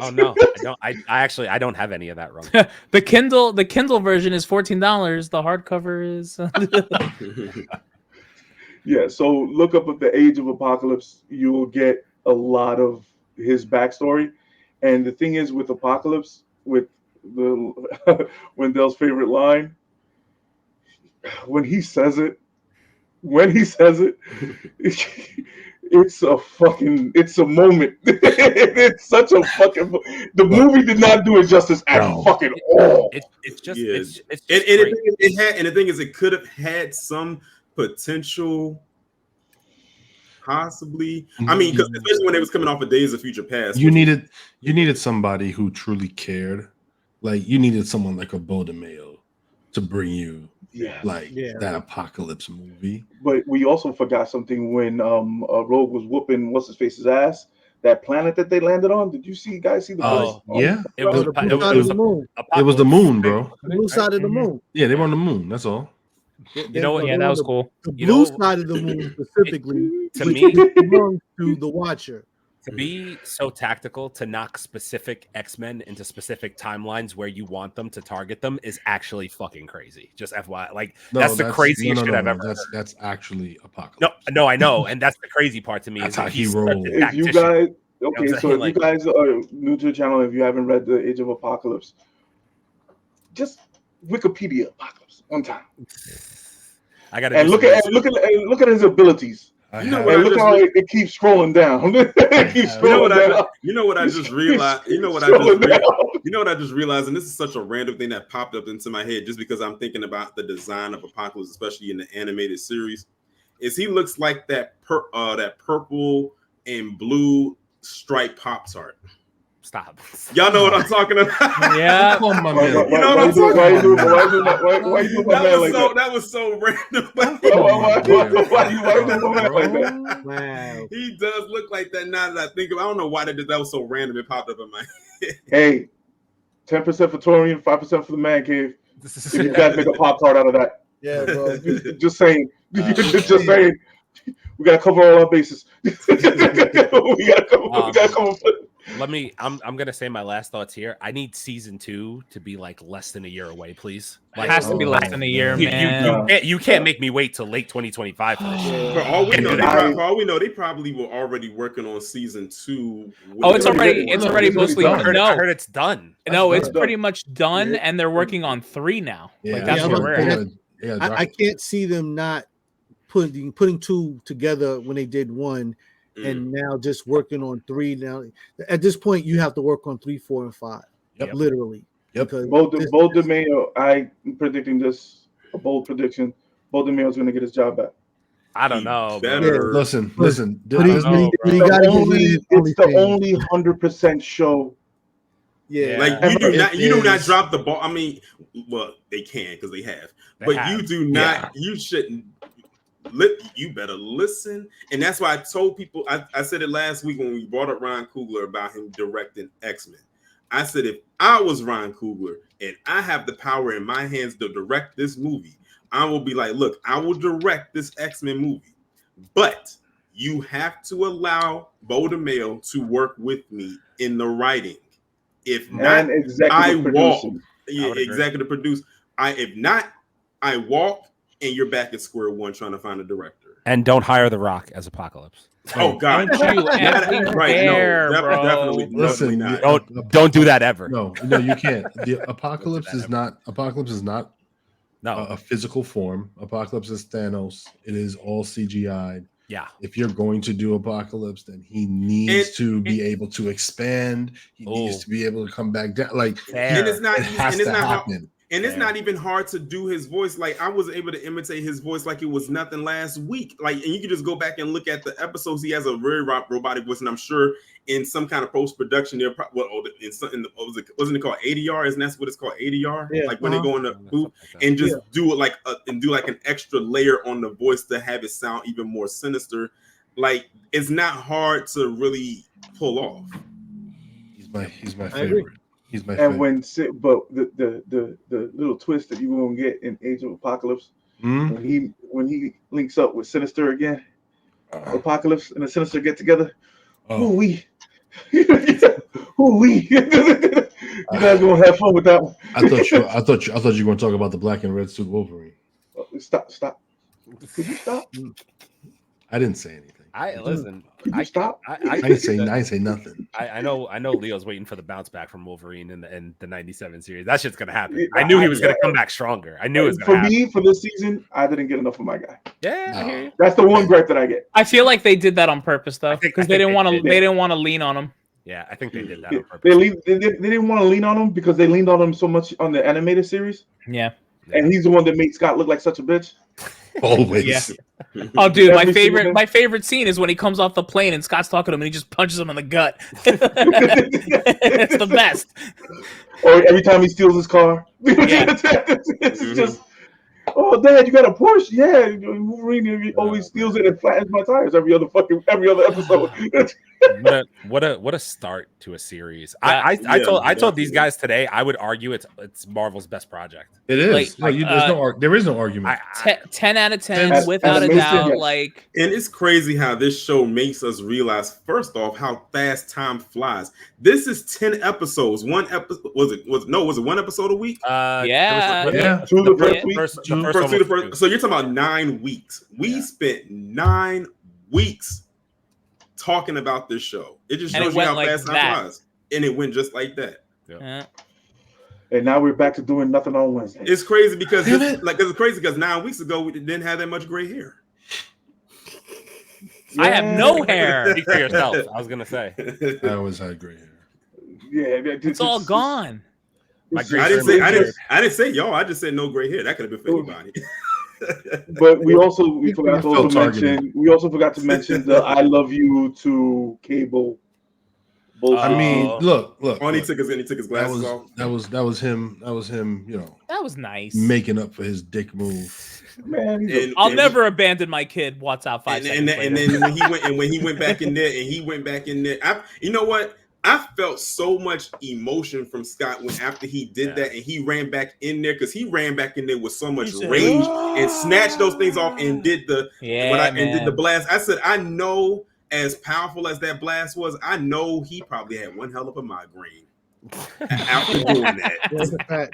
Oh no, I don't. I don't have any of that wrong. The Kindle version is $14. The hardcover is. Yeah, so look up at the Age of Apocalypse. You will get a lot of his backstory, and the thing is with Apocalypse, with the Wendell's favorite line, when he says it, it's a moment. It's such a fucking. The movie did not do it justice at fucking all. It's just. And the thing is, it could have had some potential, possibly. I mean, because especially when it was coming off of Days of Future Past, you needed somebody who truly cared. Like you needed someone like a Beau DeMayo to bring you. That Apocalypse movie. But we also forgot something when Rogue was whooping what's his face's ass. That planet that they landed on. Did you guys see the place? Yeah. It was the moon, bro. The blue side of the moon. Yeah, they were on the moon. That's all. You know what? Yeah, that was cool. The blue side of the moon specifically to me belongs to the Watcher. To be so tactical to knock specific X-Men into specific timelines where you want them to target them is actually fucking crazy. Just FYI, like that's the craziest shit I've ever heard. That's actually Apocalypse. No, I know, and that's the crazy part to me. That's how he rolled. If you guys, if you guys are new to the channel, if you haven't read the Age of Apocalypse, just Wikipedia Apocalypse one time. I gotta and look at his abilities. Look how it keeps scrolling down. You know what I just realized? You know what I just realized? And this is such a random thing that popped up into my head just because I'm thinking about the design of Apocalypse, especially in the animated series. Is he looks like that purple and blue striped Pop-Tart. Stop. Y'all know what I'm talking about? Yeah. Why you doing my man like that? That was so random. Wow. He does look like that now that I think of it. I don't know why that was so random. It popped up in my head. Hey, 10% for Taurean, 5% for the Man Cave. If you guys make a Pop-Tart out of that. Yeah, bro. Just saying. Just saying. We gotta cover all our bases. we gotta cover. I'm gonna say my last thoughts here. I need season 2 to be like less than a year away, please. Like, it has to be less than a year, man. You can't make me wait till late 2025 for this shit. For all we know, they probably were already working on season 2. It's already mostly done. I heard it's done. No, it's pretty much done, and they're working on 3 now. Yeah, like that's where we're at. I can't see them not putting 2 together when they did 1. And now just working on 3 now. At this point, you have to work on 3, 4, and 5. Yep. Literally. Yep. Beau DeMayo, I'm predicting this, a bold prediction. Beau DeMayo's going to get his job back. I don't know. Listen. It's the only 100% show. Yeah. Like you do not drop the ball. I mean, well, they can because they have. You do not. You shouldn't. You better listen, and that's why I told people. I said it last week when we brought up Ryan Coogler about him directing X-Men. I said if I was Ryan Coogler and I have the power in my hands to direct this movie, I will be like, look, I will direct this X-Men movie, but you have to allow Beau DeMayo to work with me in the writing. If not, I walk. Yeah, executive produce. If not, I walk. And you're back at square one trying to find a director. And don't hire The Rock as Apocalypse. Oh God! Definitely. Listen, don't do that ever. No, you can't. The Apocalypse is not a physical form. Apocalypse is Thanos. It is all CGI. Yeah. If you're going to do Apocalypse, then he needs to be able to expand. He needs to be able to come back down. Like and it's not. it has to happen. And it's not even hard to do his voice. Like I was able to imitate his voice like it was nothing last week. Like, and you can just go back and look at the episodes. He has a very robotic voice, and I'm sure in some kind of post production, they're wasn't it called ADR? Isn't that what it's called, ADR? Yeah, like when they go in the booth and just do it like an extra layer on the voice to have it sound even more sinister. Like it's not hard to really pull off. He's my favorite. He's my favorite. But the little twist that you're gonna get in Age of Apocalypse when he links up with Sinister again, Apocalypse and the Sinister get together. Who we? You guys gonna have fun with that one. I thought you were gonna talk about the black and red suit Wolverine. Stop. Could you stop? I didn't say anything. Listen. Could you stop? I didn't say nothing. I know Leo's waiting for the bounce back from Wolverine in the 97 series. That shit's gonna happen. I knew he was gonna come back stronger. I knew it was gonna happen. For me, for this season, I didn't get enough of my guy. Yeah, I hear you. That's the one gripe that I get. I feel like they did that on purpose though, because they didn't want to lean on him. Yeah, I think they did that on purpose. They didn't want to lean on him because they leaned on him so much on the animated series. Yeah. And he's the one that made Scott look like such a bitch. Always. Yeah. Oh, dude, my favorite scene is when he comes off the plane and Scott's talking to him and he just punches him in the gut. It's the best. Or every time he steals his car. Yeah. It's just, oh, Dad, you got a Porsche? Yeah. Wolverine always steals it and flattens my tires every other episode. What a start to a series. I told these guys today I would argue it's Marvel's best project. It is. There is no argument. 10 out of 10 without a doubt. Yes. Like, and it's crazy how this show makes us realize, first off, how fast time flies. This is 10 episodes. One episode was it one episode a week? Yeah. Through the first week. So you're talking about 9 weeks. We spent 9 weeks talking about this show. It just shows you how fast time flies. And it went just like that. Yeah. And now we're back to doing nothing on Wednesday. It's crazy because 9 weeks ago we didn't have that much gray hair. I have no hair. Speak for yourself. I was gonna say. I always had gray hair. Yeah, it's all gone. I didn't say y'all. I just said no gray hair. That could have been for anybody. But we forgot to mention the "I love you" to Cable. I mean, look. He took his glasses off. That was him. You know. That was nice. Making up for his dick move. Man, I'll never abandon my kid. What's out 5 seconds later. And then when he went back in there, you know what? I felt so much emotion from Scott after he did that, and he ran back in there because he ran back in there with so much rage and snatched those things off and did the blast. I said, I know, as powerful as that blast was, I know he probably had one hell of a migraine after doing that.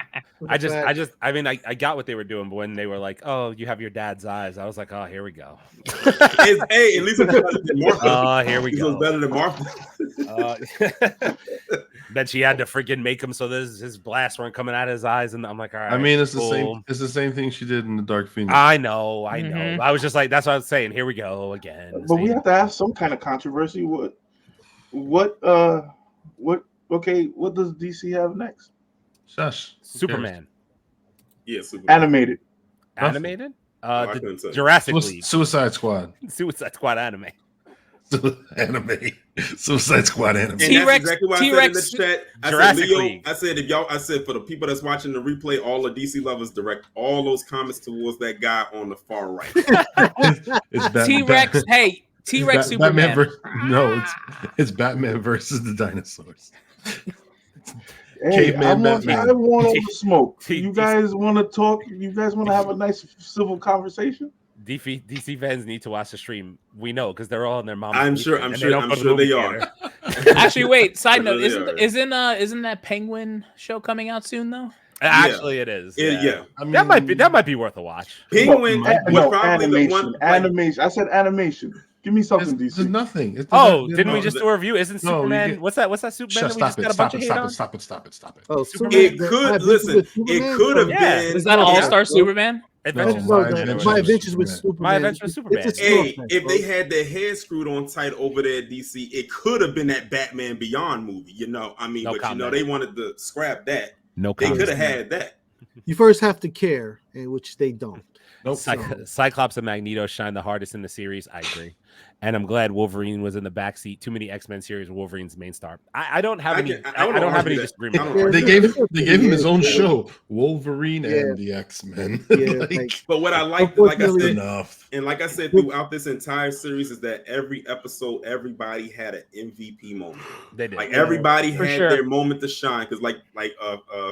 I got what they were doing, but when they were like, "Oh, you have your dad's eyes," I was like, "Oh, here we go." Hey, at least it's better than Martha. Here we go. It's better than Martha. Then she had to freaking make him so his blasts weren't coming out of his eyes, and I'm like, all right. I mean, it's the same. It's the same thing she did in the Dark Phoenix. I know. I was just like, that's what I was saying. Here we go again. But we have to have some kind of controversy. What does DC have next? Shush. Superman. Yeah, Superman. Animated? Jurassic League. Suicide Squad. Suicide Squad anime. Suicide Squad anime. And that's exactly what I said in the chat. I said for the people that's watching the replay, all the DC lovers, direct all those comments towards that guy on the far right. T-Rex. Hey, T-Rex Superman. It's Batman versus the dinosaurs. Hey, I want all the smoke. You guys want to talk? You guys want to have a nice civil conversation? DC fans need to watch the stream. We know because they're all in their mom. I'm sure they are. Actually, wait. Side note: isn't that Penguin show coming out soon though? Actually, it is. Yeah. I mean, that might be worth a watch. Penguin was probably animation, the one. Animation. I said animation. Give me something DC. There's nothing. Didn't we just do a review? Isn't Superman? What's that Superman? Stop it. Oh, it could have been. Is that All-Star Superman? My Adventures with Superman. My Adventures with Superman. If they had their head screwed on tight over there at DC, it could have been that Batman Beyond movie. They wanted to scrap that. No they comment. could have had that. You first have to care, which they don't. Nope. Cyclops and Magneto shine the hardest in the series. I agree. And I'm glad Wolverine was in the backseat. Too many X-Men series. Wolverine's main star. I don't have any. I don't have any disagreement. They gave him his own show, Wolverine and the X-Men. But what I like I said, and like I said throughout this entire series, is that every episode, everybody had an MVP moment. They did. Like everybody had their moment to shine. Because like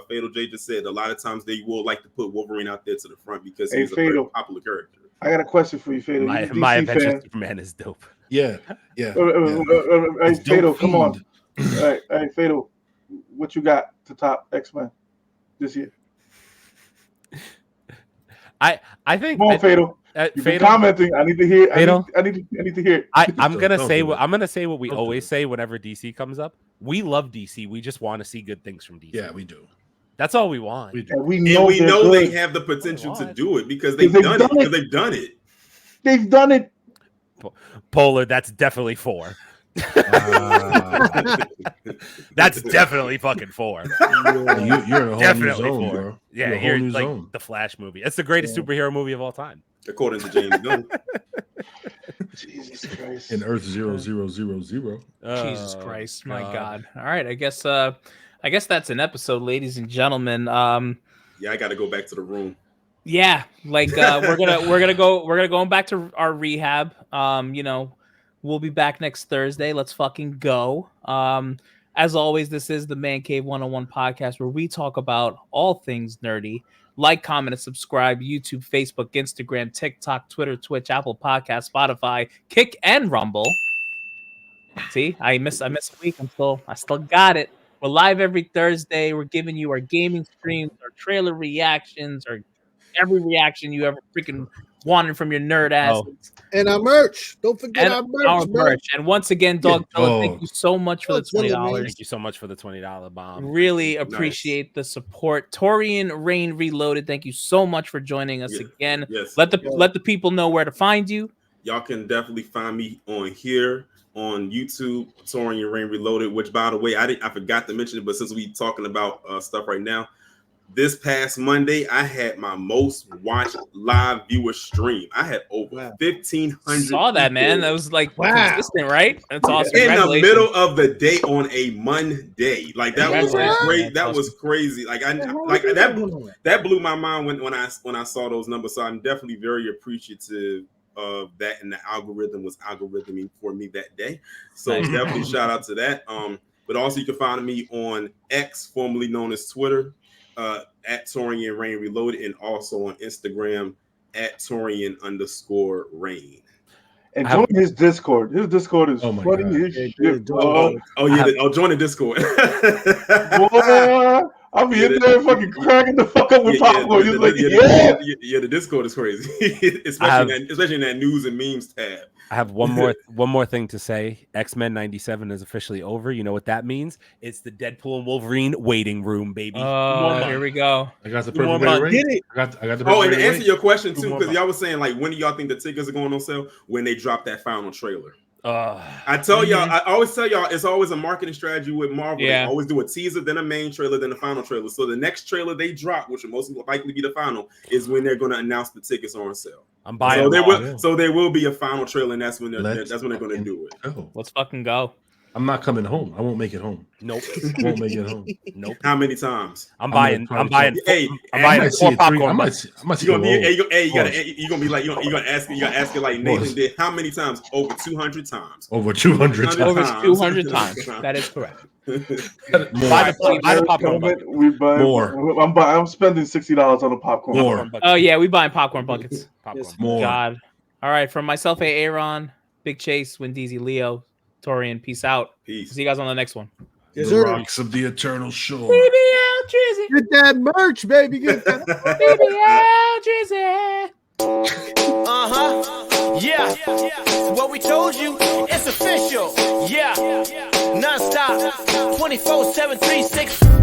Fatal J just said, a lot of times they will like to put Wolverine out there to the front because he's a very popular character. I got a question for you, Fatal. My Avengers Superman is dope. Yeah. Hey, Fatal, come on. Hey, Fatal, what you got to top X-Men this year? I think. Come on, Fatal. You've been commenting. I need to hear. I need to hear. I'm gonna say what we always say whenever DC comes up. We love DC. We just want to see good things from DC. Yeah, we do. That's all we want. We know they have the potential to do it because they've done it. They've done it. They've done it. Polar, that's definitely 4. That's definitely fucking 4. You're in a whole definitely new zone, 4. bro. Yeah, you're like zone. The Flash movie. It's the greatest superhero movie of all time, according to James Gunn. Jesus Christ. In Earth 0000. Jesus Christ, my God. All right, I guess that's an episode, ladies and gentlemen. Yeah, I got to go back to the room. Yeah, like we're gonna go back to our rehab. We'll be back next Thursday. Let's fucking go. As always, this is the Mancave101 podcast where we talk about all things nerdy. Like, comment, and subscribe. YouTube, Facebook, Instagram, TikTok, Twitter, Twitch, Apple Podcasts, Spotify, Kick, and Rumble. See, I missed a week. I still got it. We're live every Thursday. We're giving you our gaming streams, our trailer reactions, or every reaction you ever freaking wanted from your nerd asses. And our merch. Don't forget our merch. And once again, Dogzilla, thank you so much for the $20. Thank you so much for the $20 bomb. Really appreciate the support. Taurean Rain Reloaded, thank you so much for joining us again. Yes. Let the people know where to find you. Y'all can definitely find me on here on YouTube, Taurean Rain Reloaded, which, by the way, I forgot to mention it, but since we talking about stuff right now, this past Monday, I had my most watched live viewer stream. I had over 1,500. Saw that, man. That was like consistent, right? That's awesome. In the middle of the day on a Monday, like that was crazy. That was crazy. Like that blew my mind when I saw those numbers. So I'm definitely very appreciative of that, and the algorithm was algorithming for me that day. So definitely shout out to that. But also you can find me on X, formerly known as Twitter, at Taurean Rain Reloaded, and also on Instagram at Taurean_Rain. And join his Discord. His Discord is funny as shit. Join the Discord. Boy, I'll be in there fucking cracking the fuck up with popcorn. The Discord is crazy, especially in that news and memes tab. I have one more thing to say. X-Men 97 is officially over. You know what that means? It's the Deadpool and Wolverine waiting room, baby. Oh, here we go. I got the perfect rate. I got the perfect and to answer your question too, because y'all was saying like, when do y'all think the tickets are going on sale? When they drop that final trailer. I always tell y'all, it's always a marketing strategy with Marvel. They always do a teaser, then a main trailer, then a final trailer. So the next trailer they drop, which will most likely be the final, is when they're going to announce the tickets are on sale. I'm buying. So there will be a final trailer, and that's when they're going to do it. Let's fucking go. I'm not coming home. I won't make it home. Nope. Won't make it home. Nope. How many times? I'm buying 4 popcorn. You're gonna be like, you're gonna ask it like Nathan did. How many times? Over 200 times. Over 200 times. Over 200 times. That is correct. Buy the popcorn bucket. More. I'm spending $60 on the popcorn. More. Oh yeah, we buying popcorn buckets. More. God. All right, from myself, Aaron, Big Chase, Windeezy, Leo, Taurean, peace out. Peace. See you guys on the next one. The rocks of the eternal shore. Baby L Drizzy. Get that merch, baby. Get that. Baby L Drizzy. Yeah. What we told you, it's official. Yeah. Non-stop. 24/7, 365.